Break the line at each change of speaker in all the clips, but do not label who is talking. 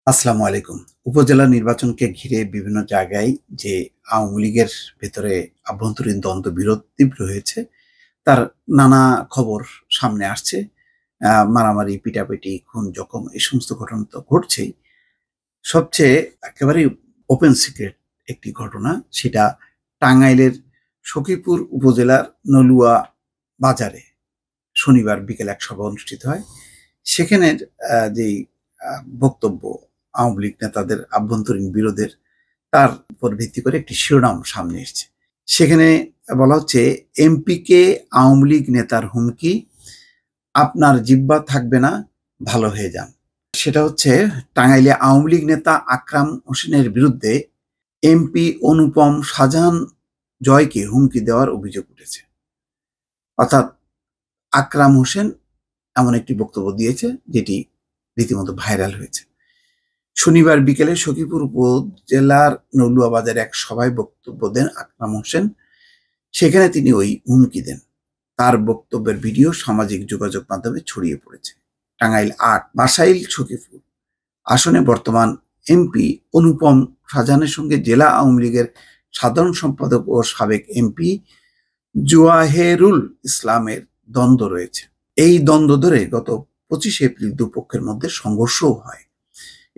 আসসালামু আলাইকুম। উপজেলা নির্বাচনকে ঘিরে বিভিন্ন জায়গায় যে আওয়ামী লীগের ভেতরে আভ্যন্তরীণ দ্বন্দ্ব বিরোধ তীব্র হয়েছে, তার নানা খবর সামনে আসছে। মারামারি, পিটাপিটি, খুন, জখম এই সমস্ত ঘটনা তো ঘটছেই। সবচেয়ে একেবারেই ওপেন সিক্রেট একটি ঘটনা, সেটা টাঙ্গাইলের সখীপুর উপজেলার নলুয়া বাজারে শনিবার বিকেলে এক সভা অনুষ্ঠিত হয়। সেখানের যেই বক্তব্য আওয়ামী লীগ নেতাদের আভ্যন্তরীণ বিরোধের, তার উপর ভিত্তি করে একটি শিরোনাম সামনে এসছে। সেখানে বলা হচ্ছে, এমপিকে আওয়ামী লীগ নেতার হুমকি, আপনার জিহ্বা থাকবে না, ভালো হয়ে যান। সেটা হচ্ছে, টাঙ্গাইলে আওয়ামী লীগ নেতা আকরাম হোসেনের বিরুদ্ধে এমপি অনুপম শাহজাহান জয়কে হুমকি দেওয়ার অভিযোগ উঠেছে। অর্থাৎ আকরাম হোসেন এমন একটি বক্তব্য দিয়েছে যেটি রীতিমতো ভাইরাল হয়েছে। শনিবার বিকেলে সখীপুর উপজেলার নলুয়া বাজারে এক সভায় বক্তব্য দেন আকরাম হোসেন। সেখানে তিনি ওই হুমকি দেন। তার বক্তব্যের ভিডিও সামাজিক যোগাযোগ মাধ্যমে ছড়িয়ে পড়েছে। টাঙ্গাইল ৮ বাসাইল সখীপুর আসনে বর্তমান এমপি অনুপম শাহজাহানের সঙ্গে জেলা আওয়ামী লীগের সাধারণ সম্পাদক ও সাবেক এমপি জোয়াহেরুল ইসলামের দ্বন্দ্ব রয়েছে। এই দ্বন্দ্ব ধরে গত 25 এপ্রিল দুপক্ষের মধ্যে সংঘর্ষও হয়।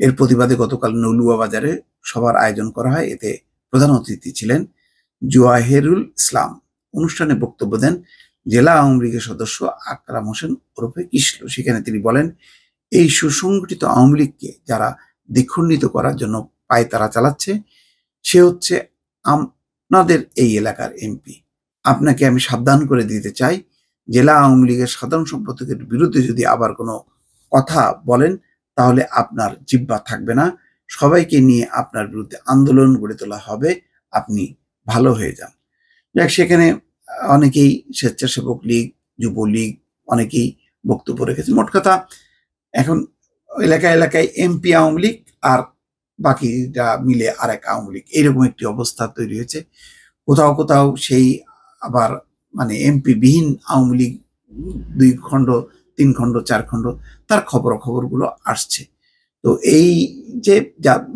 এর প্রতিবাদে গতকাল নলুয়া বাজারে সভার আয়োজন করা হয়। এতে প্রধান অতিথি ছিলেন জোয়াহেরুল ইসলাম। অনুষ্ঠানে বক্তব্য দেন জেলা আওয়ামী লীগের সদস্য আকরাম হোসেন ওরফে কিসলু। সেখানে তিনি বলেন, এই সুসংগঠিত আওয়ামী লীগকে যারা দ্বিখণ্ডিত করার জন্য পায়তারা চালাচ্ছে, সে হচ্ছে আপনাদের এই এলাকার এমপি। আপনাকে আমি সাবধান করে দিতে চাই, জেলা আওয়ামী লীগের সাধারণ সম্পাদকের বিরুদ্ধে যদি আবার কোনো কথা বলেন, তাহলে আপনার জিহ্বা থাকবে না। সবাইকে নিয়ে আপনার বিরুদ্ধে আন্দোলন গড়ে তোলা হবে। আপনি ভালো হয়ে যান। যাক, সেখানে অনেকেই স্বেচ্ছাসেবক লীগ, যুবলীগ অনেকেই বক্তব্য রেখেছে। মোট কথা, এখন এলাকায় এলাকায় এমপি আওয়ামী লীগ আর বাকিরা মিলে আর এক আওয়ামী লীগ, এইরকম একটি অবস্থা তৈরি হয়েছে। কোথাও কোথাও সেই আবার মানে এমপি বিহীন আওয়ামী লীগ 2 খণ্ড, 3 খণ্ড, 4 খণ্ড, তার খবরগুলো আসছে। তো এই যে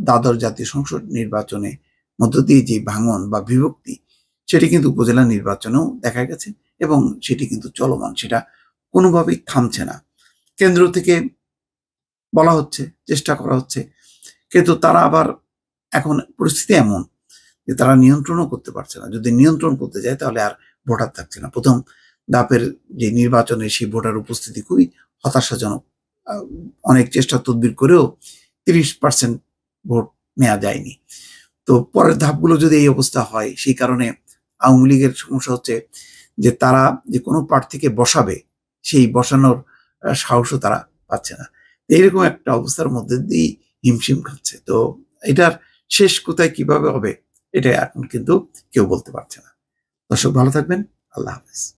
দ্বাদশ জাতীয় সংসদ নির্বাচনে মধ্য দিয়ে যে ভাঙন বা বিভক্তি, সেটি কিন্তু উপজেলা নির্বাচনেও দেখা গেছে এবং সেটি কিন্তু চলমান, সেটা কোনোভাবেই থামছে না। কেন্দ্র থেকে বলা হচ্ছে, চেষ্টা করা হচ্ছে, কিন্তু তারা আবার এখন পরিস্থিতি এমন যে তারা নিয়ন্ত্রণও করতে পারছে না। যদি নিয়ন্ত্রণ করতে যায় তাহলে আর ভোটার থাকছে না। প্রথম ধাপের যে নির্বাচনে সেই ভোটার উপস্থিতি খুবই হতাশাজনক। অনেক চেষ্টা তদবির করেও 30% ভোট নেওয়া যায়নি। তো পরের ধাপগুলো যদি এই অবস্থা হয়, সেই কারণে আওয়ামী লীগের সমস্যা হচ্ছে যে তারা যে কোনো প্রার্থীকে বসাবে, সেই বসানোর সাহসও তারা পাচ্ছে না। এইরকম একটা অবস্থার মধ্যে দিয়ে হিমশিম খাচ্ছে। তো এটার শেষ কোথায় কিভাবে হবে, এটা এখন কিন্তু কেউ বলতে পারছে না। দর্শক, ভালো থাকবেন। আল্লাহ হাফেজ।